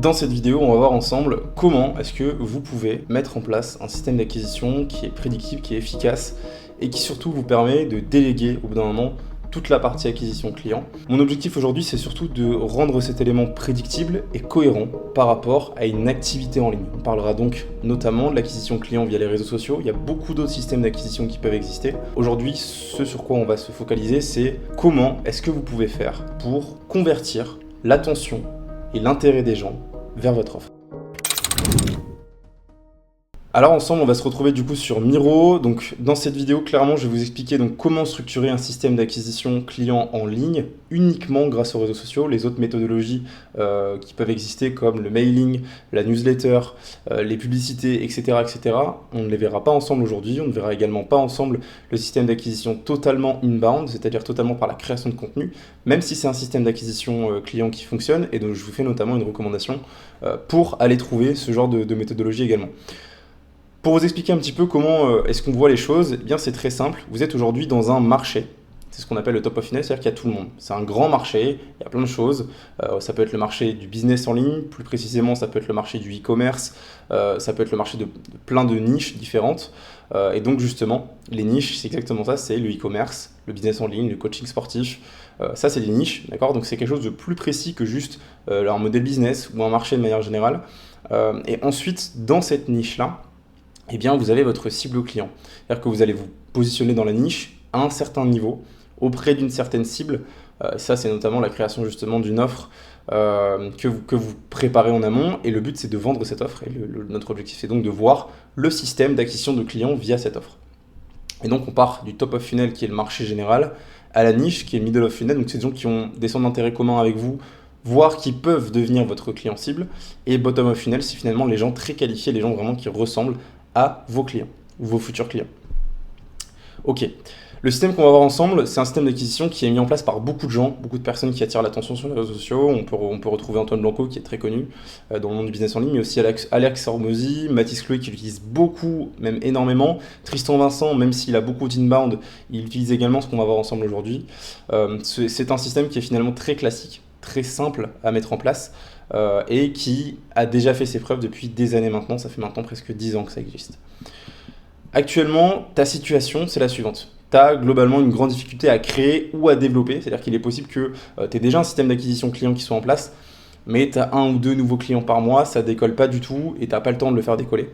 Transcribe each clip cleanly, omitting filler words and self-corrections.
Dans cette vidéo, on va voir ensemble comment est-ce que vous pouvez mettre en place un système d'acquisition qui est prédictible, qui est efficace et qui surtout vous permet de déléguer au bout d'un moment toute la partie acquisition client. Mon objectif aujourd'hui, c'est surtout de rendre cet élément prédictible et cohérent par rapport à une activité en ligne. On parlera donc notamment de l'acquisition client via les réseaux sociaux. Il y a beaucoup d'autres systèmes d'acquisition qui peuvent exister. Aujourd'hui, ce sur quoi on va se focaliser, c'est comment est-ce que vous pouvez faire pour convertir l'attention et l'intérêt des gens vers votre offre. Alors ensemble, on va se retrouver du coup sur Miro. Donc dans cette vidéo, clairement, je vais vous expliquer donc comment structurer un système d'acquisition client en ligne uniquement grâce aux réseaux sociaux. Les autres méthodologies qui peuvent exister comme le mailing, la newsletter, les publicités, etc., etc. On ne les verra pas ensemble aujourd'hui. On ne verra également pas ensemble le système d'acquisition totalement inbound, c'est-à-dire totalement par la création de contenu, même si c'est un système d'acquisition client qui fonctionne. Et donc je vous fais notamment une recommandation pour aller trouver ce genre de méthodologie également. Pour vous expliquer un petit peu comment est-ce qu'on voit les choses, eh bien c'est très simple. Vous êtes aujourd'hui dans un marché. C'est ce qu'on appelle le top of funnel, c'est-à-dire qu'il y a tout le monde. C'est un grand marché, il y a plein de choses. Ça peut être le marché du business en ligne, plus précisément ça peut être le marché du e-commerce, ça peut être le marché de plein de niches différentes. Et donc justement, les niches, c'est exactement ça, c'est le e-commerce, le business en ligne, le coaching sportif. Ça c'est des niches, d'accord? Donc c'est quelque chose de plus précis que juste un modèle business ou un marché de manière générale. Et ensuite, dans cette niche-là, eh bien, vous avez votre cible client. C'est-à-dire que vous allez vous positionner dans la niche à un certain niveau, auprès d'une certaine cible. Ça, c'est notamment la création justement d'une offre que vous préparez en amont. Et le but, c'est de vendre cette offre. Et notre objectif, c'est donc de voir le système d'acquisition de clients via cette offre. Et donc, on part du top of funnel, qui est le marché général, à la niche, qui est le middle of funnel. Donc, c'est des gens qui ont des centres d'intérêt communs avec vous, voire qui peuvent devenir votre client cible. Et bottom of funnel, c'est finalement les gens très qualifiés, les gens vraiment qui ressemblent à vos clients, ou vos futurs clients. Ok, le système qu'on va voir ensemble, c'est un système d'acquisition qui est mis en place par beaucoup de gens, beaucoup de personnes qui attirent l'attention sur les réseaux sociaux. On peut retrouver Antoine Blanco qui est très connu dans le monde du business en ligne, mais aussi Alex Hormozy, Mathis Chloé qui l'utilise beaucoup, même énormément. Tristan Vincent, même s'il a beaucoup d'inbound, il utilise également ce qu'on va voir ensemble aujourd'hui. C'est un système qui est finalement très classique, très simple à mettre en place. Et qui a déjà fait ses preuves depuis des années maintenant. Ça fait maintenant presque 10 ans que ça existe. Actuellement, ta situation, c'est la suivante. Tu as globalement une grande difficulté à créer ou à développer. C'est-à-dire qu'il est possible que tu aies déjà un système d'acquisition client qui soit en place, mais tu as 1 ou 2 nouveaux clients par mois, ça ne décolle pas du tout et tu n'as pas le temps de le faire décoller.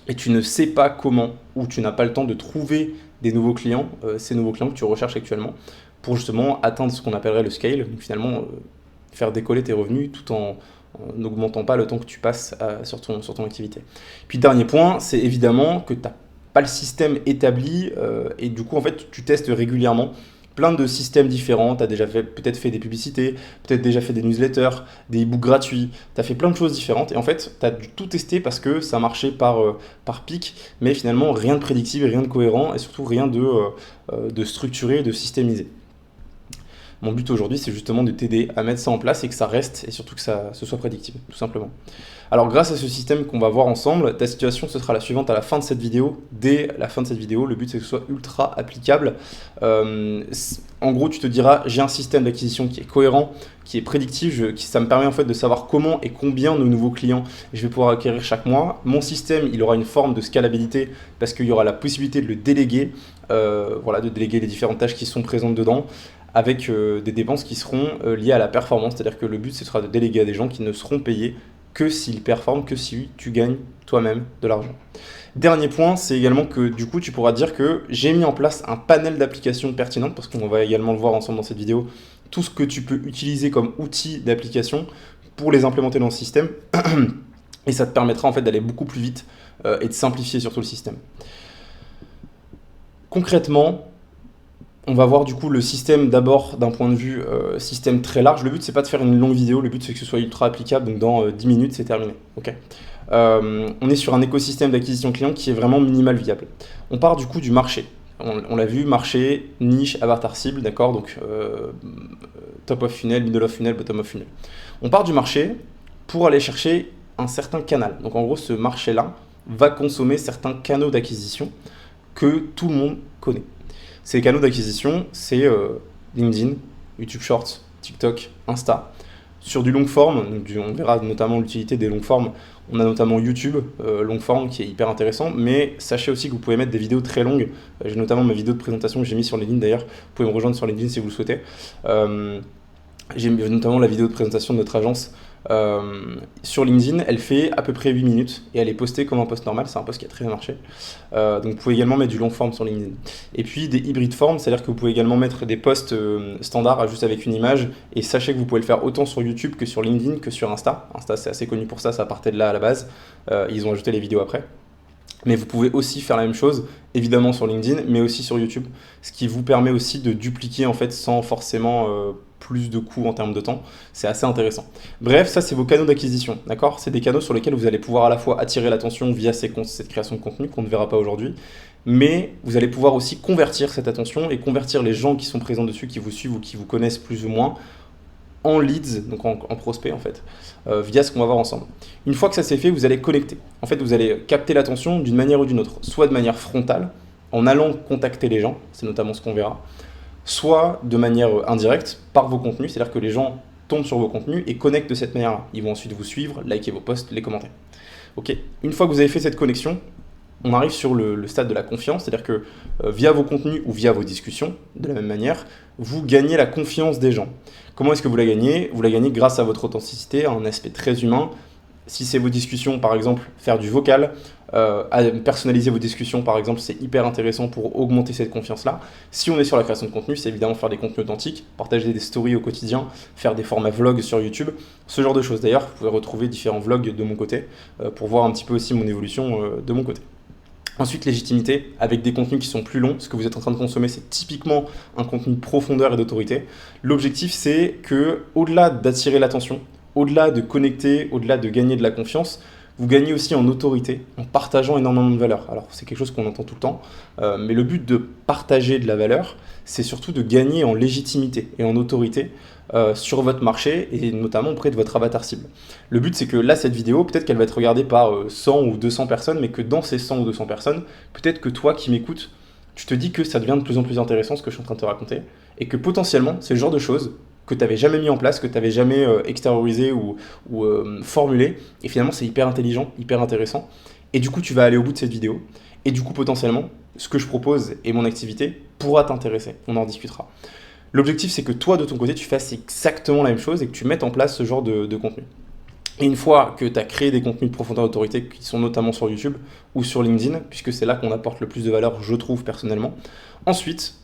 Et tu ne sais pas comment, ou tu n'as pas le temps de trouver des nouveaux clients, ces nouveaux clients que tu recherches actuellement, pour justement atteindre ce qu'on appellerait le scale. Donc finalement, faire décoller tes revenus tout en n'augmentant pas le temps que tu passes sur ton activité. Puis dernier point, c'est évidemment que tu n'as pas le système établi et du coup en fait tu testes régulièrement plein de systèmes différents. Tu as déjà peut-être fait des publicités, peut-être déjà fait des newsletters, des e-books gratuits, tu as fait plein de choses différentes et en fait tu as dû tout tester parce que ça marchait par pic, mais finalement rien de prédictible, rien de cohérent et surtout rien de structuré, de systémisé. Mon but aujourd'hui, c'est justement de t'aider à mettre ça en place et que ça reste et surtout que ce soit prédictible, tout simplement. Alors grâce à ce système qu'on va voir ensemble, ta situation ce sera la suivante à la fin de cette vidéo. Dès la fin de cette vidéo, le but c'est que ce soit ultra applicable. En gros, tu te diras, j'ai un système d'acquisition qui est cohérent, qui est prédictif, ça me permet en fait de savoir comment et combien de nouveaux clients je vais pouvoir acquérir chaque mois. Mon système, il aura une forme de scalabilité parce qu'il y aura la possibilité de le déléguer, de déléguer les différentes tâches qui sont présentes dedans, avec des dépenses qui seront liées à la performance, c'est-à-dire que le but ce sera de déléguer à des gens qui ne seront payés que s'ils performent, que si tu gagnes toi-même de l'argent. Dernier point, c'est également que du coup tu pourras dire que j'ai mis en place un panel d'applications pertinentes, parce qu'on va également le voir ensemble dans cette vidéo, tout ce que tu peux utiliser comme outils d'application pour les implémenter dans le système, et ça te permettra en fait d'aller beaucoup plus vite et de simplifier surtout le système. Concrètement, on va voir du coup le système d'abord d'un point de vue système très large. Le but c'est pas de faire une longue vidéo, le but c'est que ce soit ultra applicable, donc dans 10 minutes c'est terminé. Okay. On est sur un écosystème d'acquisition client qui est vraiment minimal viable. On part du coup du marché. On l'a vu, marché, niche, avatar cible, d'accord, donc top of funnel, middle of funnel, bottom of funnel. On part du marché pour aller chercher un certain canal. Donc en gros ce marché-là va consommer certains canaux d'acquisition que tout le monde connaît. Ces canaux d'acquisition, c'est LinkedIn, YouTube Shorts, TikTok, Insta. Sur du long form, donc on verra notamment l'utilité des long formes. On a notamment YouTube, long form, qui est hyper intéressant, mais sachez aussi que vous pouvez mettre des vidéos très longues. J'ai notamment ma vidéo de présentation que j'ai mis sur LinkedIn d'ailleurs. Vous pouvez me rejoindre sur LinkedIn si vous le souhaitez. J'ai notamment la vidéo de présentation de notre agence sur LinkedIn. Elle fait à peu près 8 minutes et elle est postée comme un post normal. C'est un post qui a très bien marché. Donc vous pouvez également mettre du long form sur LinkedIn. Et puis des hybrides form, c'est-à-dire que vous pouvez également mettre des posts standards juste avec une image. Et sachez que vous pouvez le faire autant sur YouTube que sur LinkedIn que sur Insta. Insta, c'est assez connu pour ça, ça partait de là à la base. Ils ont ajouté les vidéos après. Mais vous pouvez aussi faire la même chose, évidemment sur LinkedIn, mais aussi sur YouTube, ce qui vous permet aussi de dupliquer en fait sans forcément plus de coûts en termes de temps. C'est assez intéressant. Bref, ça c'est vos canaux d'acquisition, d'accord? C'est des canaux sur lesquels vous allez pouvoir à la fois attirer l'attention via cette création de contenu qu'on ne verra pas aujourd'hui, mais vous allez pouvoir aussi convertir cette attention et convertir les gens qui sont présents dessus, qui vous suivent ou qui vous connaissent plus ou moins, en leads, donc en prospects en fait, via ce qu'on va voir ensemble. Une fois que ça c'est fait, vous allez connecter. En fait, vous allez capter l'attention d'une manière ou d'une autre, soit de manière frontale, en allant contacter les gens, c'est notamment ce qu'on verra, soit de manière indirecte, par vos contenus, c'est-à-dire que les gens tombent sur vos contenus et connectent de cette manière-là. Ils vont ensuite vous suivre, liker vos posts, les commenter. Ok. Une fois que vous avez fait cette connexion, on arrive sur le stade de la confiance, c'est-à-dire que via vos contenus ou via vos discussions, de la même manière, vous gagnez la confiance des gens. Comment est-ce que vous la gagnez? Vous la gagnez grâce à votre authenticité, à un aspect très humain. Si c'est vos discussions, par exemple, faire du vocal, personnaliser vos discussions, par exemple, c'est hyper intéressant pour augmenter cette confiance-là. Si on est sur la création de contenu, c'est évidemment faire des contenus authentiques, partager des stories au quotidien, faire des formats vlogs sur YouTube, ce genre de choses. D'ailleurs, vous pouvez retrouver différents vlogs de mon côté pour voir un petit peu aussi mon évolution de mon côté. Ensuite, légitimité, avec des contenus qui sont plus longs. Ce que vous êtes en train de consommer, c'est typiquement un contenu de profondeur et d'autorité. L'objectif, c'est que, au-delà d'attirer l'attention, au-delà de connecter, au-delà de gagner de la confiance, vous gagnez aussi en autorité, en partageant énormément de valeur. Alors, c'est quelque chose qu'on entend tout le temps, mais le but de partager de la valeur, c'est surtout de gagner en légitimité et en autorité sur votre marché et notamment auprès de votre avatar cible. Le but, c'est que là, cette vidéo, peut-être qu'elle va être regardée par 100 ou 200 personnes, mais que dans ces 100 ou 200 personnes, peut-être que toi qui m'écoutes, tu te dis que ça devient de plus en plus intéressant ce que je suis en train de te raconter et que potentiellement, c'est le genre de choses que tu n'avais jamais mis en place, que tu n'avais jamais extériorisé ou formulé, et finalement c'est hyper intelligent, hyper intéressant, et du coup tu vas aller au bout de cette vidéo, et du coup potentiellement, ce que je propose et mon activité pourra t'intéresser, on en discutera. L'objectif c'est que toi de ton côté tu fasses exactement la même chose et que tu mettes en place ce genre de contenu. Et une fois que tu as créé des contenus de profondeur d'autorité qui sont notamment sur YouTube ou sur LinkedIn, puisque c'est là qu'on apporte le plus de valeur, je trouve personnellement, ensuite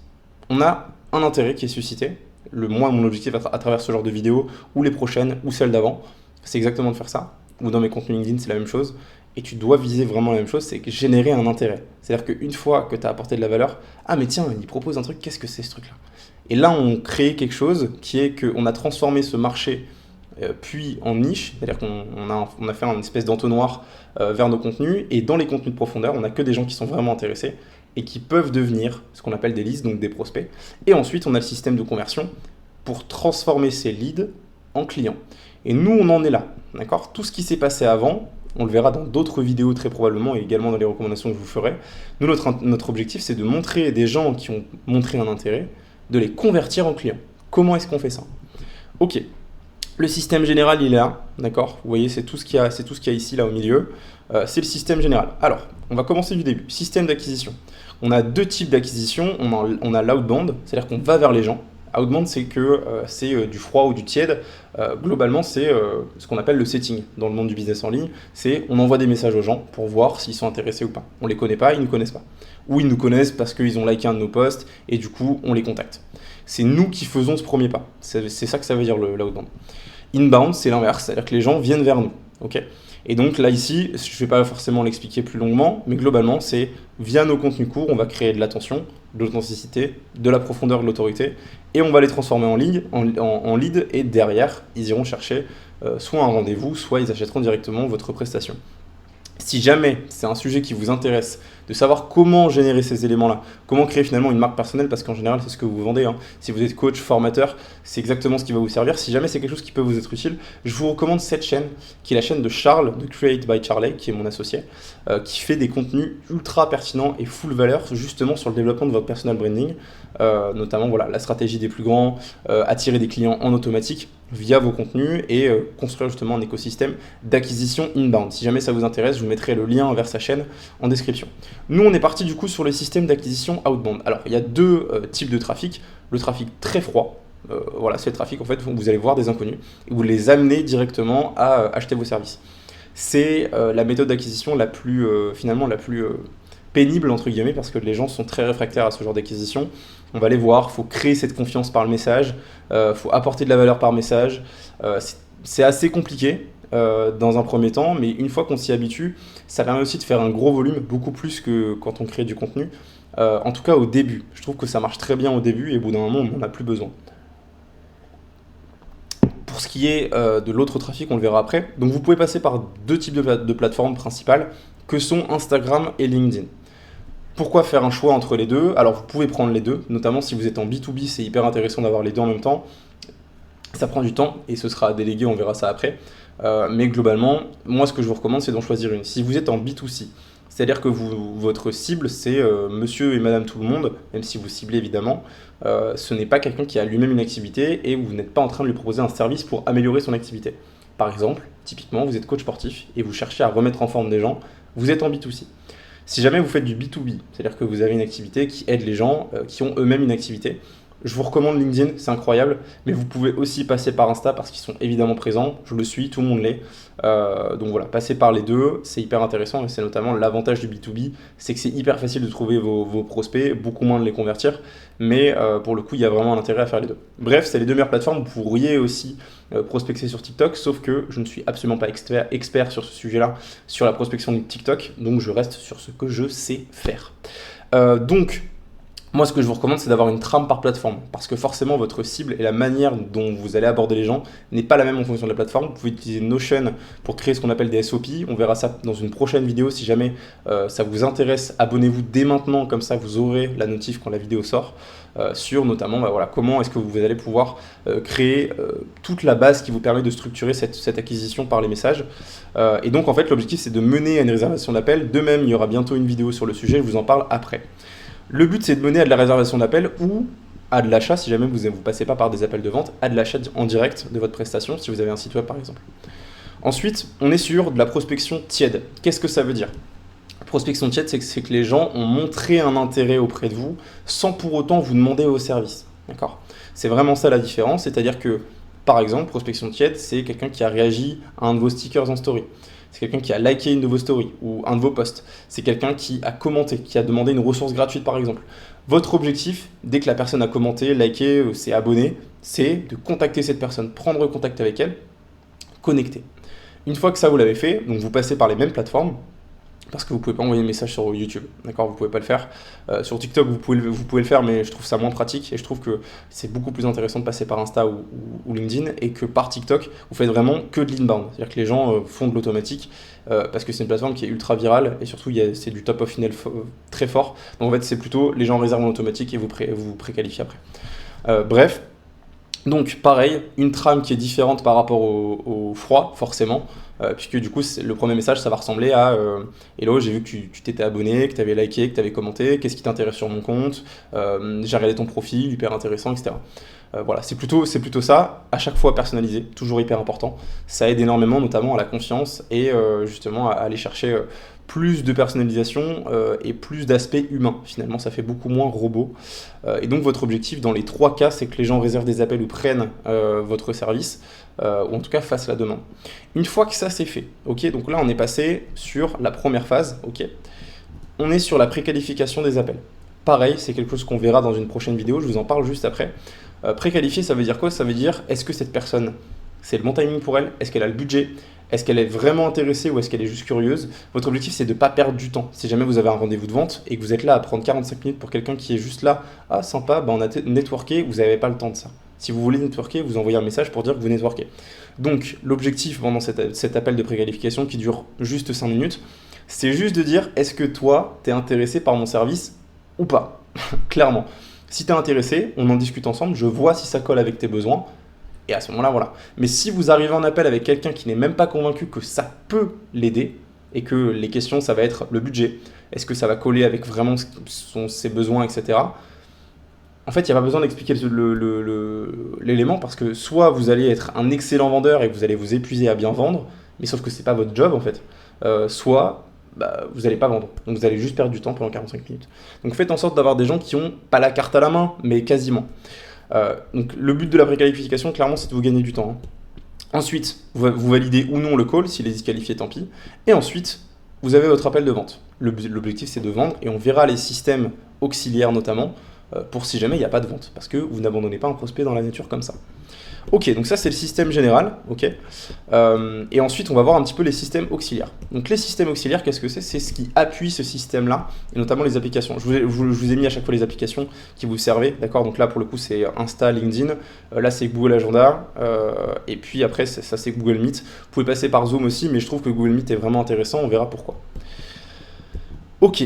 on a un intérêt qui est suscité. Moi, mon objectif à travers ce genre de vidéos, ou les prochaines, ou celles d'avant, c'est exactement de faire ça. Ou dans mes contenus LinkedIn, c'est la même chose. Et tu dois viser vraiment la même chose, c'est générer un intérêt. C'est-à-dire qu'une fois que tu as apporté de la valeur, ah mais tiens, il propose un truc, qu'est-ce que c'est ce truc-là? Et là, on crée quelque chose qui est qu'on a transformé ce marché puis en niche, c'est-à-dire qu'on a fait une espèce d'entonnoir vers nos contenus, et dans les contenus de profondeur, on n'a que des gens qui sont vraiment intéressés et qui peuvent devenir ce qu'on appelle des leads, donc des prospects. Et ensuite, on a le système de conversion pour transformer ces leads en clients. Et nous, on en est là, d'accord? Tout ce qui s'est passé avant, on le verra dans d'autres vidéos très probablement et également dans les recommandations que je vous ferai. Nous, notre objectif, c'est de montrer des gens qui ont montré un intérêt, de les convertir en clients. Comment est-ce qu'on fait ça? Ok. Le système général, il est là, d'accord? Vous voyez, c'est tout ce qu'il y a ici, là, au milieu. C'est le système général. Alors, on va commencer du début. Système d'acquisition. On a deux types d'acquisition. On a l'outbound, c'est-à-dire qu'on va vers les gens. Outbound, c'est que c'est du froid ou du tiède. Globalement, c'est ce qu'on appelle le setting dans le monde du business en ligne. C'est on envoie des messages aux gens pour voir s'ils sont intéressés ou pas. On ne les connaît pas, ils ne nous connaissent pas. Ou ils nous connaissent parce qu'ils ont liké un de nos posts et du coup, on les contacte. C'est nous qui faisons ce premier pas. C'est ça que ça veut dire l'outbound. Inbound, c'est l'inverse, c'est-à-dire que les gens viennent vers nous. Okay, et donc là, ici, je ne vais pas forcément l'expliquer plus longuement, mais globalement, c'est via nos contenus courts, on va créer de l'attention, de l'authenticité, de la profondeur, de l'autorité, et on va les transformer en lead, et derrière, ils iront chercher soit un rendez-vous, soit ils achèteront directement votre prestation. Si jamais c'est un sujet qui vous intéresse, de savoir comment générer ces éléments-là, comment créer finalement une marque personnelle, parce qu'en général, c'est ce que vous vendez. Hein. Si vous êtes coach, formateur, c'est exactement ce qui va vous servir. Si jamais c'est quelque chose qui peut vous être utile, je vous recommande cette chaîne, qui est la chaîne de Charles, de Create by Charlie, qui est mon associé, qui fait des contenus ultra pertinents et full valeur, justement sur le développement de votre personal branding. notamment voilà, la stratégie des plus grands, attirer des clients en automatique via vos contenus et construire justement un écosystème d'acquisition inbound. Si jamais ça vous intéresse, je vous mettrai le lien vers sa chaîne en description. Nous, on est parti du coup sur le système d'acquisition outbound. Alors, il y a deux types de trafic. Le trafic très froid, voilà, c'est le trafic en fait où vous allez voir des inconnus et vous les amenez directement à acheter vos services. C'est la méthode d'acquisition la plus finalement la plus pénible entre guillemets parce que les gens sont très réfractaires à ce genre d'acquisition. On va les voir, il faut créer cette confiance par le message, faut apporter de la valeur par message. C'est assez compliqué dans un premier temps, mais une fois qu'on s'y habitue, ça permet aussi de faire un gros volume, beaucoup plus que quand on crée du contenu. En tout cas au début, je trouve que ça marche très bien au début et au bout d'un moment on n'en a plus besoin. Pour ce qui est de l'autre trafic, on le verra après. Donc vous pouvez passer par deux types de plateformes principales que sont Instagram et LinkedIn. Pourquoi faire un choix entre les deux? Alors vous pouvez prendre les deux, notamment si vous êtes en B2B, c'est hyper intéressant d'avoir les deux en même temps. Ça prend du temps et ce sera à déléguer, on verra ça après. Mais globalement, moi ce que je vous recommande c'est d'en choisir une. Si vous êtes en B2C, c'est-à-dire que votre cible c'est monsieur et madame tout le monde, même si vous ciblez évidemment, ce n'est pas quelqu'un qui a lui-même une activité et vous n'êtes pas en train de lui proposer un service pour améliorer son activité. Par exemple, typiquement, vous êtes coach sportif et vous cherchez à remettre en forme des gens, vous êtes en B2C. Si jamais vous faites du B2B, c'est-à-dire que vous avez une activité qui aide les gens qui ont eux-mêmes une activité, je vous recommande LinkedIn, c'est incroyable, mais vous pouvez aussi passer par Insta parce qu'ils sont évidemment présents, je le suis, tout le monde l'est. Donc voilà, passer par les deux, c'est hyper intéressant et c'est notamment l'avantage du B2B, c'est que c'est hyper facile de trouver vos prospects, beaucoup moins de les convertir, mais pour le coup, il y a vraiment un intérêt à faire les deux. Bref, c'est les deux meilleures plateformes, vous pourriez aussi prospecter sur TikTok, sauf que je ne suis absolument pas expert sur ce sujet-là, sur la prospection de TikTok, donc je reste sur ce que je sais faire. Moi, ce que je vous recommande, c'est d'avoir une trame par plateforme, parce que forcément, votre cible et la manière dont vous allez aborder les gens n'est pas la même en fonction de la plateforme. Vous pouvez utiliser Notion pour créer ce qu'on appelle des SOP. On verra ça dans une prochaine vidéo. Si jamais ça vous intéresse, abonnez-vous dès maintenant, comme ça vous aurez la notif quand la vidéo sort, sur notamment voilà, comment est-ce que vous allez pouvoir créer toute la base qui vous permet de structurer cette acquisition par les messages. Et donc, en fait, l'objectif, c'est de mener à une réservation d'appel. De même, il y aura bientôt une vidéo sur le sujet, je vous en parle après. Le but, c'est de mener à de la réservation d'appel ou à de l'achat, si jamais vous ne passez pas par des appels de vente, à de l'achat en direct de votre prestation, si vous avez un site web par exemple. Ensuite, on est sur de la prospection tiède. Qu'est-ce que ça veut dire? Prospection tiède, c'est que les gens ont montré un intérêt auprès de vous sans pour autant vous demander vos services. D'accord? C'est vraiment ça la différence, c'est-à-dire que, par exemple, prospection tiède, c'est quelqu'un qui a réagi à un de vos stickers en story. C'est quelqu'un qui a liké une de vos stories ou un de vos posts. C'est quelqu'un qui a commenté, qui a demandé une ressource gratuite par exemple. Votre objectif, dès que la personne a commenté, liké, s'est abonné, c'est de contacter cette personne, prendre contact avec elle, connecter. Une fois que ça vous l'avez fait, donc vous passez par les mêmes plateformes, parce que vous ne pouvez pas envoyer un message sur YouTube, d'accord? Vous ne pouvez pas le faire. Sur TikTok, vous pouvez le faire, mais je trouve ça moins pratique et je trouve que c'est beaucoup plus intéressant de passer par Insta ou LinkedIn et que par TikTok, vous faites vraiment que de l'inbound. C'est-à-dire que les gens font de l'automatique parce que c'est une plateforme qui est ultra virale et surtout, c'est du top of funnel très fort. Donc en fait, c'est plutôt les gens réservent en automatique et vous préqualifiez après. Bref. Donc pareil, une trame qui est différente par rapport au froid, forcément, puisque du coup, le premier message, ça va ressembler à Hello, j'ai vu que tu t'étais abonné, que tu avais liké, que tu avais commenté, qu'est-ce qui t'intéresse sur mon compte, j'ai regardé ton profil, hyper intéressant, etc. Voilà, c'est plutôt ça, à chaque fois personnalisé, toujours hyper important. Ça aide énormément, notamment à la confiance et justement à aller chercher plus de personnalisation et plus d'aspect humain. Finalement, ça fait beaucoup moins robot. Et donc, votre objectif dans les trois cas, c'est que les gens réservent des appels ou prennent votre service, ou en tout cas fassent la demande. Une fois que ça c'est fait, ok, donc là on est passé sur la première phase, ok, on est sur la préqualification des appels. Pareil, c'est quelque chose qu'on verra dans une prochaine vidéo, je vous en parle juste après. Préqualifier, ça veut dire quoi? Ça veut dire, est-ce que cette personne, c'est le bon timing pour elle? Est-ce qu'elle a le budget? Est-ce qu'elle est vraiment intéressée ou est-ce qu'elle est juste curieuse? Votre objectif, c'est de ne pas perdre du temps. Si jamais vous avez un rendez-vous de vente et que vous êtes là à prendre 45 minutes pour quelqu'un qui est juste là, ah sympa, on a networké, vous n'avez pas le temps de ça. Si vous voulez networker, vous envoyez un message pour dire que vous networkez. Donc, l'objectif pendant cet appel de préqualification qui dure juste 5 minutes, c'est juste de dire, est-ce que toi, tu es intéressé par mon service ou pas? Clairement. Si tu es intéressé, on en discute ensemble, je vois si ça colle avec tes besoins. Et à ce moment-là, voilà. Mais si vous arrivez en appel avec quelqu'un qui n'est même pas convaincu que ça peut l'aider, et que les questions, ça va être le budget, est-ce que ça va coller avec vraiment ses besoins, etc. En fait, il n'y a pas besoin d'expliquer l'élément parce que soit vous allez être un excellent vendeur et vous allez vous épuiser à bien vendre, mais sauf que c'est pas votre job en fait. Soit bah, vous n'allez pas vendre, donc vous allez juste perdre du temps pendant 45 minutes. Donc faites en sorte d'avoir des gens qui ont pas la carte à la main, mais quasiment. Donc le but de la préqualification, clairement, c'est de vous gagner du temps, hein. Ensuite, vous validez ou non le call, s'il est disqualifié, tant pis. Et ensuite, vous avez votre appel de vente. L'objectif, c'est de vendre et on verra les systèmes auxiliaires notamment pour si jamais il n'y a pas de vente, parce que vous n'abandonnez pas un prospect dans la nature comme ça. Ok, donc ça c'est le système général, ok. Et ensuite on va voir un petit peu les systèmes auxiliaires. Donc les systèmes auxiliaires, qu'est-ce que c'est? C'est ce qui appuie ce système-là, et notamment les applications. Je vous ai mis à chaque fois les applications qui vous servaient, d'accord? Donc là pour le coup c'est Insta, LinkedIn, là c'est Google Agenda, et puis après ça c'est Google Meet. Vous pouvez passer par Zoom aussi, mais je trouve que Google Meet est vraiment intéressant, on verra pourquoi. Ok.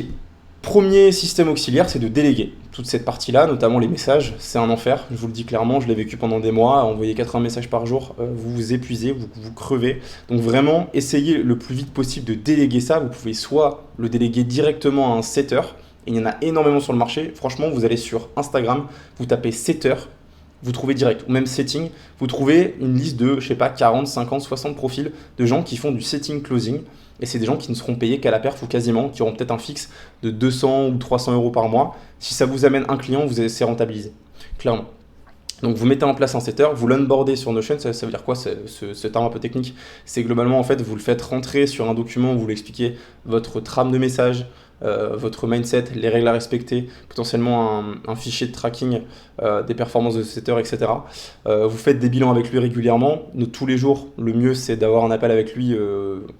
Premier système auxiliaire, c'est de déléguer. Toute cette partie-là, notamment les messages, c'est un enfer. Je vous le dis clairement, je l'ai vécu pendant des mois. Envoyer 80 messages par jour, vous vous épuisez, vous crevez. Donc vraiment, essayez le plus vite possible de déléguer ça. Vous pouvez soit le déléguer directement à un setter, et il y en a énormément sur le marché. Franchement, vous allez sur Instagram, vous tapez setter, vous trouvez direct, ou même setting, vous trouvez une liste de, je sais pas, 40, 50, 60 profils de gens qui font du setting closing. Et c'est des gens qui ne seront payés qu'à la perf ou quasiment, qui auront peut-être un fixe de 200 ou 300 euros par mois. Si ça vous amène un client, c'est rentabilisé, clairement. Donc vous mettez en place un setter, vous l'onboardez sur Notion, ça veut dire quoi ce terme un peu technique? C'est globalement en fait vous le faites rentrer sur un document où vous lui expliquez votre trame de message, votre mindset, les règles à respecter, potentiellement un fichier de tracking des performances de ce setter, etc. Vous faites des bilans avec lui régulièrement. Tous les jours, le mieux c'est d'avoir un appel avec lui,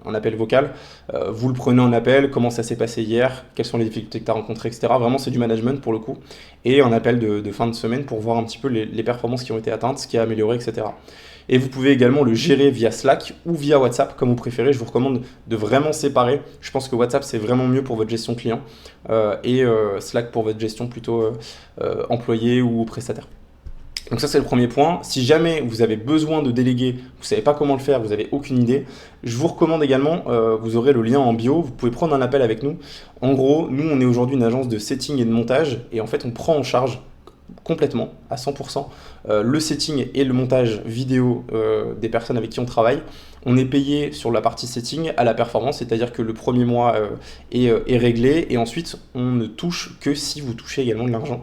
un appel vocal. Vous le prenez en appel, comment ça s'est passé hier, quelles sont les difficultés que tu as rencontrées, etc. Vraiment c'est du management pour le coup. Et un appel de fin de semaine pour voir un petit peu les performances qui ont été atteintes, ce qui a amélioré, etc. Et vous pouvez également le gérer via Slack ou via WhatsApp, comme vous préférez. Je vous recommande de vraiment séparer. Je pense que WhatsApp, c'est vraiment mieux pour votre gestion client et Slack pour votre gestion plutôt employé ou prestataire. Donc ça, c'est le premier point. Si jamais vous avez besoin de déléguer, vous ne savez pas comment le faire, vous n'avez aucune idée, je vous recommande également, vous aurez le lien en bio, vous pouvez prendre un appel avec nous. En gros, nous, on est aujourd'hui une agence de setting et de montage et en fait, on prend en charge complètement, à 100%, le setting et le montage vidéo des personnes avec qui on travaille. On est payé sur la partie setting à la performance, c'est-à-dire que le premier mois est réglé et ensuite on ne touche que si vous touchez également de l'argent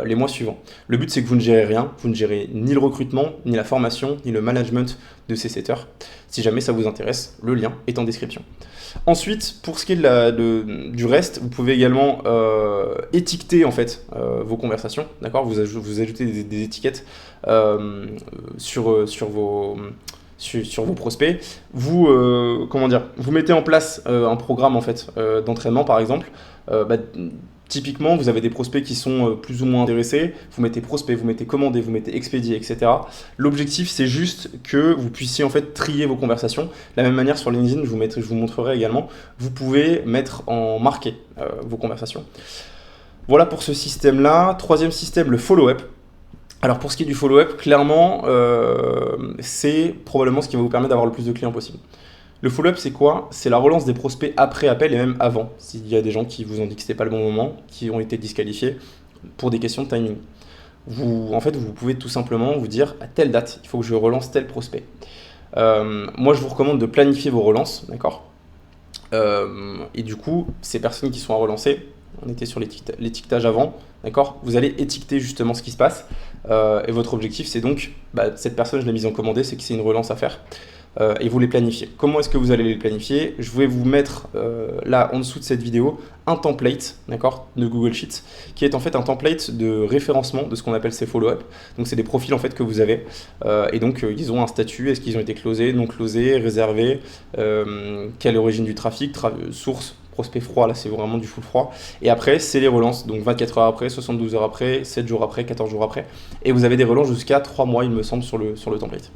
les mois suivants. Le but c'est que vous ne gérez rien, vous ne gérez ni le recrutement, ni la formation, ni le management de ces setters. Si jamais ça vous intéresse, le lien est en description. Ensuite, pour ce qui est du reste, vous pouvez également étiqueter en fait vos conversations, d'accord? Vous ajoutez des étiquettes sur vos prospects. Vous vous mettez en place un programme en fait d'entraînement par exemple. Typiquement, vous avez des prospects qui sont plus ou moins intéressés, vous mettez prospect, vous mettez commandé, vous mettez expédié, etc. L'objectif, c'est juste que vous puissiez en fait trier vos conversations. De la même manière, sur LinkedIn, je vous montrerai également, vous pouvez mettre en marqué vos conversations. Voilà pour ce système-là. Troisième système, le follow-up. Alors pour ce qui est du follow-up, clairement, c'est probablement ce qui va vous permettre d'avoir le plus de clients possible. Le follow-up, c'est quoi? C'est la relance des prospects après appel et même avant, s'il y a des gens qui vous ont dit que ce n'était pas le bon moment, qui ont été disqualifiés pour des questions de timing. Vous pouvez tout simplement vous dire à telle date, il faut que je relance tel prospect. Moi, je vous recommande de planifier vos relances, d'accord? Et du coup, ces personnes qui sont à relancer, on était sur l'étiquetage avant, d'accord? Vous allez étiqueter justement ce qui se passe. Et votre objectif, c'est donc, cette personne, je l'ai mise en commandé, c'est que c'est une relance à faire. Et vous les planifiez. Comment est-ce que vous allez les planifier? Je vais vous mettre là en dessous de cette vidéo un template, d'accord, de Google Sheets, qui est en fait un template de référencement de ce qu'on appelle ces follow-up. Donc c'est des profils en fait que vous avez et donc ils ont un statut, est-ce qu'ils ont été closés, non closés, réservés, quelle est l'origine du trafic, source, prospect froid, là c'est vraiment du full froid. Et après c'est les relances, donc 24 heures après, 72 heures après, 7 jours après, 14 jours après. Et vous avez des relances jusqu'à 3 mois il me semble sur le template.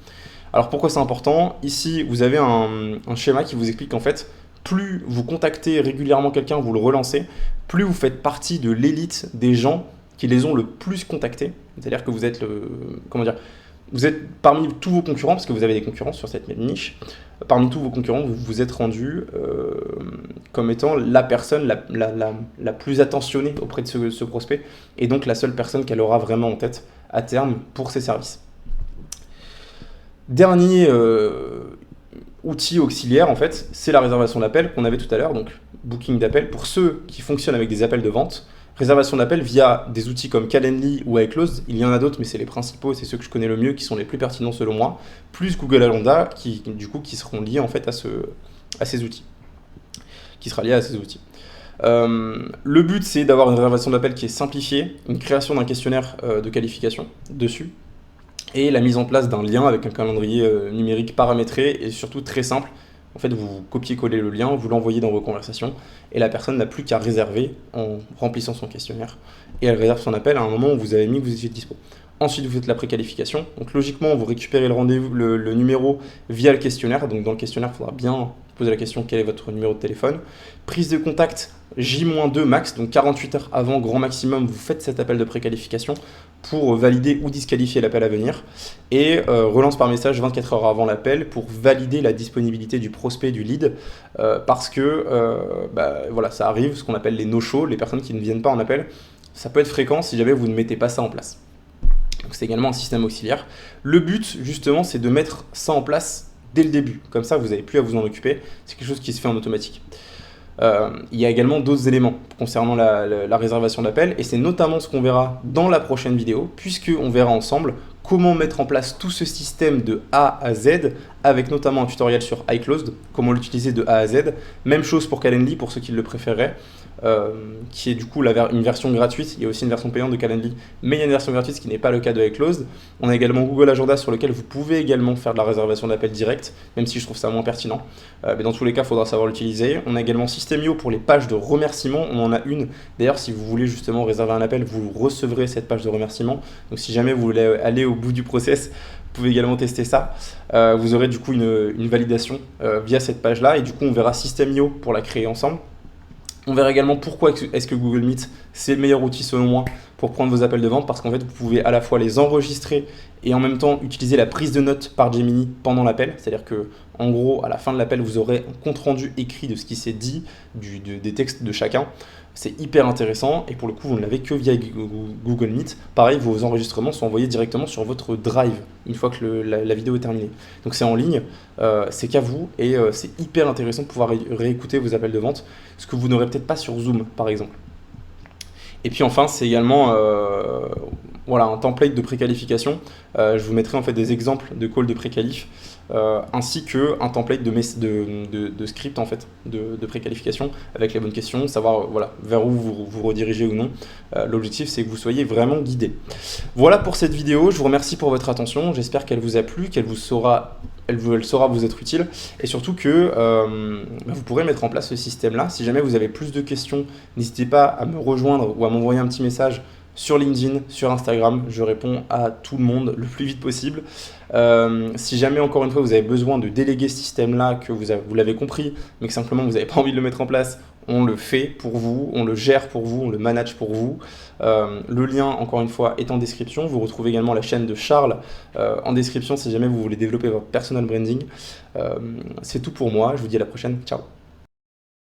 Alors pourquoi c'est important? Ici, vous avez un schéma qui vous explique qu'en fait, plus vous contactez régulièrement quelqu'un, vous le relancez, plus vous faites partie de l'élite des gens qui les ont le plus contactés. C'est-à-dire que vous êtes vous êtes parmi tous vos concurrents, parce que vous avez des concurrents sur cette même niche, parmi tous vos concurrents, vous vous êtes rendu comme étant la personne la plus attentionnée auprès de ce prospect, et donc la seule personne qu'elle aura vraiment en tête à terme pour ses services. Dernier outil auxiliaire, en fait, c'est la réservation d'appel qu'on avait tout à l'heure, donc booking d'appel. Pour ceux qui fonctionnent avec des appels de vente, réservation d'appel via des outils comme Calendly ou iClosed, il y en a d'autres, mais c'est les principaux, c'est ceux que je connais le mieux, qui sont les plus pertinents selon moi, plus Google Agenda, qui seront liés en fait à ces outils, le but, c'est d'avoir une réservation d'appel qui est simplifiée, une création d'un questionnaire de qualification dessus, et la mise en place d'un lien avec un calendrier numérique paramétré et surtout très simple. En fait, vous copiez-collez le lien, vous l'envoyez dans vos conversations, et la personne n'a plus qu'à réserver en remplissant son questionnaire, et elle réserve son appel à un moment où vous avez mis que vous étiez dispo. Ensuite, vous faites la préqualification. Donc logiquement, vous récupérez le rendez-vous, le numéro via le questionnaire. Donc dans le questionnaire, il faudra bien poser la question quel est votre numéro de téléphone. Prise de contact J-2 max, donc 48 heures avant, grand maximum, vous faites cet appel de préqualification pour valider ou disqualifier l'appel à venir. Et relance par message 24 heures avant l'appel pour valider la disponibilité du prospect, du lead, parce que voilà, ça arrive, ce qu'on appelle les no-show, les personnes qui ne viennent pas en appel. Ça peut être fréquent si jamais vous ne mettez pas ça en place. Donc c'est également un système auxiliaire. Le but, justement, c'est de mettre ça en place dès le début. Comme ça, vous n'avez plus à vous en occuper. C'est quelque chose qui se fait en automatique. Il y a également d'autres éléments concernant la réservation d'appel, et c'est notamment ce qu'on verra dans la prochaine vidéo, puisqu'on verra ensemble comment mettre en place tout ce système de A à Z, avec notamment un tutoriel sur iClosed, comment l'utiliser de A à Z. Même chose pour Calendly, pour ceux qui le préféreraient, qui est du coup une version gratuite. Il y a aussi une version payante de Calendly, mais il y a une version gratuite, ce qui n'est pas le cas de iClosed. On a également Google Agenda, sur lequel vous pouvez également faire de la réservation d'appel direct, même si je trouve ça moins pertinent. Mais dans tous les cas, il faudra savoir l'utiliser. On a également System.io pour les pages de remerciement. On en a une. D'ailleurs, si vous voulez justement réserver un appel, vous recevrez cette page de remerciement. Donc si jamais vous voulez aller au bout du process, vous pouvez également tester ça. Vous aurez du coup une validation via cette page-là, et du coup on verra System.io pour la créer ensemble. On verra également pourquoi est-ce que Google Meet, c'est le meilleur outil selon moi pour prendre vos appels de vente, parce qu'en fait, vous pouvez à la fois les enregistrer et en même temps utiliser la prise de notes par Gemini pendant l'appel. C'est-à-dire que, en gros, à la fin de l'appel, vous aurez un compte-rendu écrit de ce qui s'est dit, des textes de chacun. C'est hyper intéressant, et pour le coup, vous ne l'avez que via Google Meet. Pareil, vos enregistrements sont envoyés directement sur votre Drive, une fois que la vidéo est terminée. Donc c'est en ligne, c'est qu'à vous, et c'est hyper intéressant de pouvoir réécouter vos appels de vente, ce que vous n'aurez peut-être pas sur Zoom, par exemple. Et puis enfin, c'est également voilà, un template de préqualification. Je vous mettrai en fait des exemples de calls de préqualif, ainsi qu'un template de script en fait, de préqualification avec les bonnes questions, savoir voilà, vers où vous redirigez ou non. L'objectif, c'est que vous soyez vraiment guidé. Voilà pour cette vidéo, je vous remercie pour votre attention, j'espère qu'elle vous a plu, qu'elle saura vous être utile, et surtout que vous pourrez mettre en place ce système-là. Si jamais vous avez plus de questions, n'hésitez pas à me rejoindre ou à m'envoyer un petit message sur LinkedIn, sur Instagram. Je réponds à tout le monde le plus vite possible. Si jamais, encore une fois, vous avez besoin de déléguer ce système-là, que vous l'avez compris, mais que simplement vous n'avez pas envie de le mettre en place, on le fait pour vous, on le gère pour vous, on le manage pour vous. Le lien, encore une fois, est en description. Vous retrouvez également la chaîne de Charles en description si jamais vous voulez développer votre personal branding. C'est tout pour moi. Je vous dis à la prochaine. Ciao.